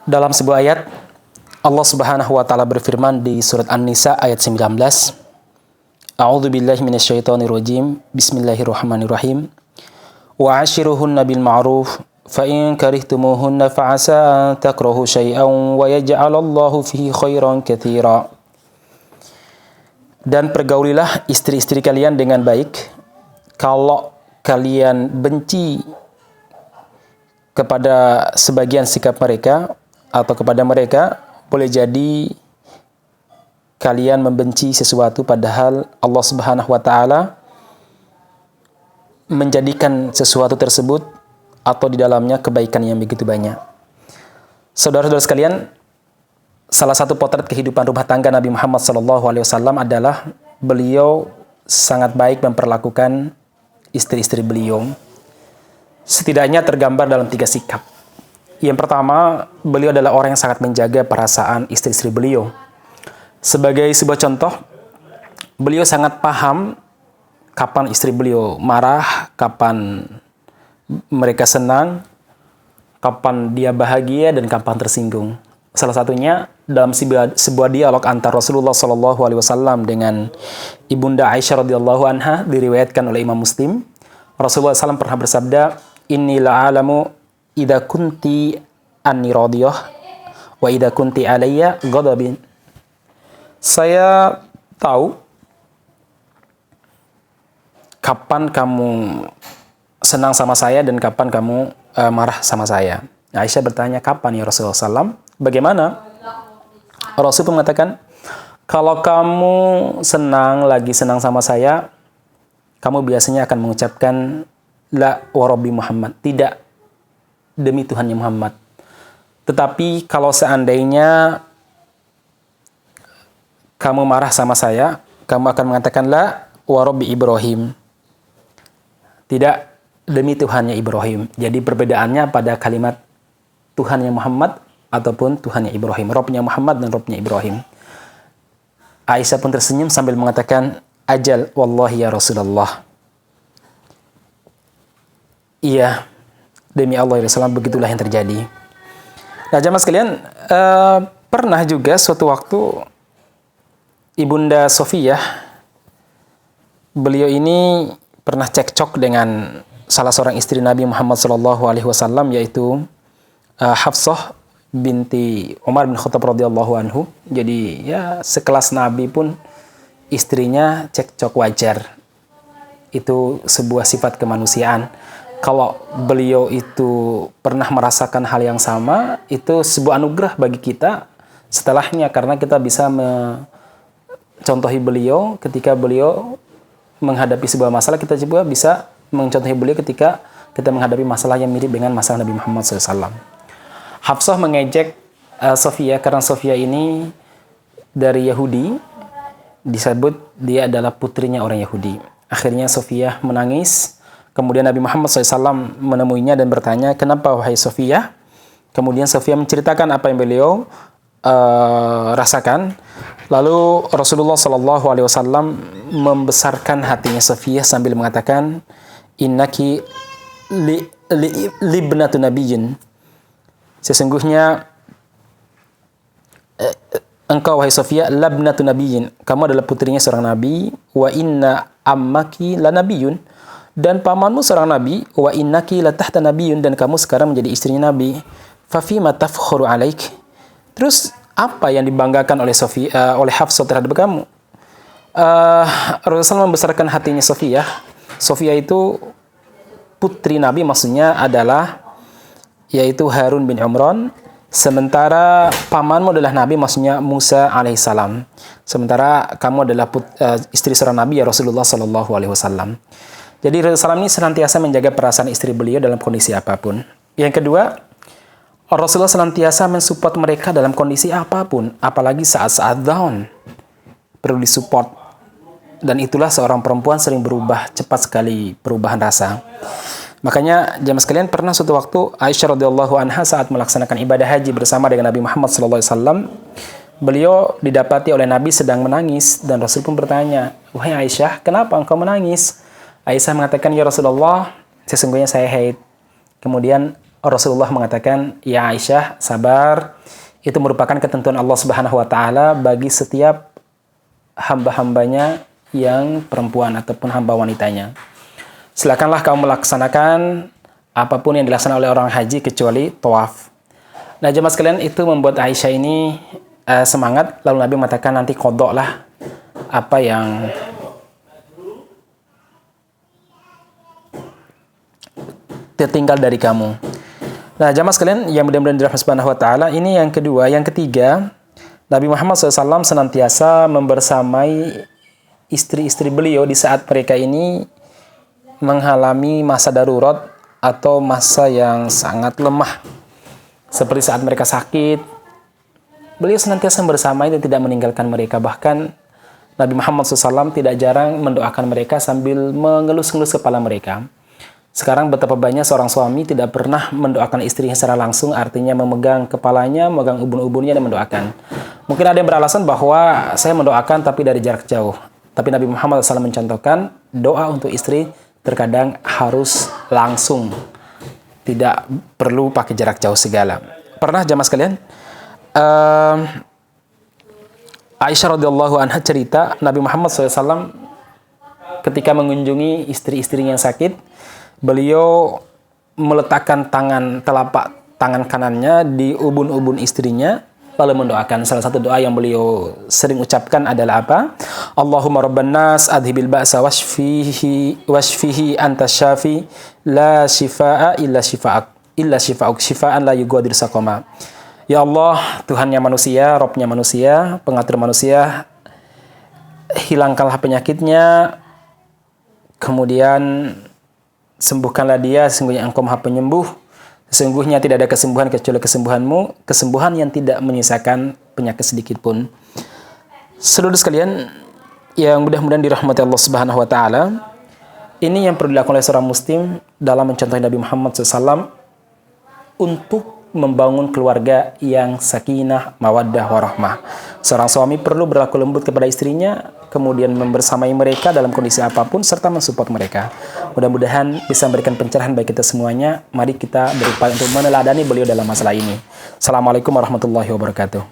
Dalam sebuah ayat, Allah Subhanahu wa taala berfirman di surat An-Nisa ayat 19. A'udzu billahi minasyaitonir rajim. Bismillahirrahmanirrahim. Wa 'ashiruhunna bil ma'ruf fa in karihtumuhunna fa 'asa an takrahu syai'an wa yaj'alallahu fihi khairan katsira. Dan pergaulilah istri-istri kalian dengan baik. Kalau kalian benci kepada sebagian sikap mereka atau kepada mereka, boleh jadi kalian membenci sesuatu padahal Allah Subhanahu wa taala menjadikan sesuatu tersebut atau di dalamnya kebaikan yang begitu banyak. Saudara-saudara sekalian, salah satu potret kehidupan rumah tangga Nabi Muhammad SAW adalah beliau sangat baik memperlakukan istri-istri beliau. Setidaknya tergambar dalam 3 sikap. Yang pertama, beliau adalah orang yang sangat menjaga perasaan istri-istri beliau. Sebagai sebuah contoh, beliau sangat paham kapan istri beliau marah, kapan mereka senang, kapan dia bahagia, dan kapan tersinggung. Salah satunya dalam sebuah dialog antara Rasulullah SAW dengan Ibunda Aisyah radhiyallahu anha, diriwayatkan oleh Imam Muslim. Rasulullah SAW pernah bersabda, "Inni la'alamu idza kunti anni radiyah wa idza kunti alayya ghadabin." Saya tahu kapan kamu senang sama saya dan kapan kamu marah sama saya. Aisyah bertanya, kapan ya Rasulullah SAW? Bagaimana? Rasul pun mengatakan, kalau kamu lagi senang sama saya, kamu biasanya akan mengucapkan la wa rabbi Muhammad, tidak demi Tuhannya Muhammad. Tetapi kalau seandainya kamu marah sama saya, kamu akan mengatakan la wa rabbi Ibrahim, tidak demi Tuhannya Ibrahim. Jadi perbedaannya pada kalimat Tuhannya Muhammad ataupun Tuhannya Ibrahim. Robnya Muhammad dan Robnya Ibrahim. Aisyah pun tersenyum sambil mengatakan, ajal wallahi ya Rasulullah. Iya, demi Allah ya Rasulullah, begitulah yang terjadi. Nah, jamaah sekalian, pernah juga suatu waktu Ibunda Sofiyah, beliau ini pernah cekcok dengan salah seorang istri Nabi Muhammad SAW, yaitu Hafsah binti Umar bin Khattab radhiyallahu anhu. Jadi ya sekelas Nabi pun istrinya cekcok wajar. Itu sebuah sifat kemanusiaan. Kalau beliau itu pernah merasakan hal yang sama, itu sebuah anugerah bagi kita setelahnya, karena kita bisa mencontohi beliau ketika beliau menghadapi sebuah masalah. Kita juga bisa mencontohi beliau ketika kita menghadapi masalah yang mirip dengan masalah Nabi Muhammad SAW. Hafsah mengejek Sofiyah karena Sofiyah ini dari Yahudi, disebut dia adalah putrinya orang Yahudi. Akhirnya Sofiyah menangis. Kemudian Nabi Muhammad SAW menemuinya dan bertanya, kenapa wahai Sofiyah? Kemudian Sofiyah menceritakan apa yang beliau rasakan. Lalu Rasulullah SAW membesarkan hatinya Sofiyah sambil mengatakan, innaki libnatu nabiyyin. Sesungguhnya engkau wahai Sofiyah labnatu nabiyyin, kamu adalah putrinya seorang nabi. Wa inna ammaki lanabiyyun, dan pamanmu seorang nabi. Wa innaki latahta nabiyyun, dan kamu sekarang menjadi istrinya nabi. Fa fima tafkhuru alaik. Terus apa yang dibanggakan oleh oleh Hafsah terhadap kamu? Rasulullah membesarkan hatinya Sofiyah. Sofiyah itu putri Nabi, maksudnya adalah yaitu Harun bin Imran. Sementara pamanmu adalah Nabi, maksudnya Musa alaihissalam. Sementara kamu adalah istri seorang Nabi, ya Rasulullah SAW. Jadi Rasulullah ini senantiasa menjaga perasaan istri beliau dalam kondisi apapun. Yang kedua, Rasulullah senantiasa mensupport mereka dalam kondisi apapun, apalagi saat-saat down. Perlu disupport. Dan itulah seorang perempuan sering berubah, cepat sekali perubahan rasa. Makanya jamaah sekalian, pernah suatu waktu Aisyah radhiyallahu anha saat melaksanakan ibadah haji bersama dengan Nabi Muhammad SAW, beliau didapati oleh Nabi sedang menangis, dan Rasul pun bertanya, wahai Aisyah, kenapa engkau menangis? Aisyah mengatakan, ya Rasulullah, sesungguhnya saya haid. Kemudian Rasulullah mengatakan, "Ya Aisyah, sabar. Itu merupakan ketentuan Allah Subhanahu wa taala bagi setiap hamba-hambanya yang perempuan ataupun hamba wanitanya. Silakanlah kamu melaksanakan apapun yang dilaksanakan oleh orang haji kecuali tawaf." Nah, jemaah sekalian, itu membuat Aisyah ini semangat. Lalu Nabi mengatakan, nanti qadha lah apa yang tertinggal dari kamu. Nah, jamaah sekalian yang mudah-mudahan dirahmati Subhanahu wa taala, ini yang kedua. Yang ketiga, Nabi Muhammad SAW senantiasa membersamai istri-istri beliau di saat mereka ini mengalami masa darurat atau masa yang sangat lemah. Seperti saat mereka sakit, beliau senantiasa bersamai dan tidak meninggalkan mereka. Bahkan Nabi Muhammad SAW tidak jarang mendoakan mereka sambil mengelus-ngelus kepala mereka. Sekarang betapa banyak seorang suami tidak pernah mendoakan istrinya secara langsung, artinya memegang kepalanya, memegang ubun-ubunnya dan mendoakan. Mungkin ada yang beralasan bahwa saya mendoakan tapi dari jarak jauh. Tapi Nabi Muhammad SAW mencontohkan doa untuk istri terkadang harus langsung, tidak perlu pakai jarak jauh segala. Pernah jamaah sekalian, Aisyah radhiyallahu anha cerita, Nabi Muhammad SAW ketika mengunjungi istri-istrinya yang sakit, beliau meletakkan telapak tangan kanannya di ubun-ubun istrinya, lalu mendoakan. Salah satu doa yang beliau sering ucapkan adalah apa? Allahumma rabban nas adhibil ba'sa washfihi anta syafi la shifaa illa shifa'uk shifaan la yughadiru saqama. Ya Allah, Tuhannya manusia, Robnya manusia, pengatur manusia, hilangkanlah penyakitnya, kemudian sembuhkanlah dia, sesungguhnya Engkau Maha Penyembuh. Sesungguhnya tidak ada kesembuhan kecuali kesembuhan-Mu, kesembuhan yang tidak menyisakan penyakit sedikit pun. Saudara sekalian yang mudah-mudahan dirahmati Allah Subhanahu wa taala, ini yang perlu dilakukan oleh seorang muslim dalam mencontohi Nabi Muhammad SAW untuk membangun keluarga yang sakinah, mawaddah, warahmah. Seorang suami perlu berlaku lembut kepada istrinya, kemudian membersamai mereka dalam kondisi apapun, serta mensupport mereka. Mudah-mudahan bisa memberikan pencerahan bagi kita semuanya. Mari kita berupaya untuk meneladani beliau dalam masalah ini. Assalamualaikum warahmatullahi wabarakatuh.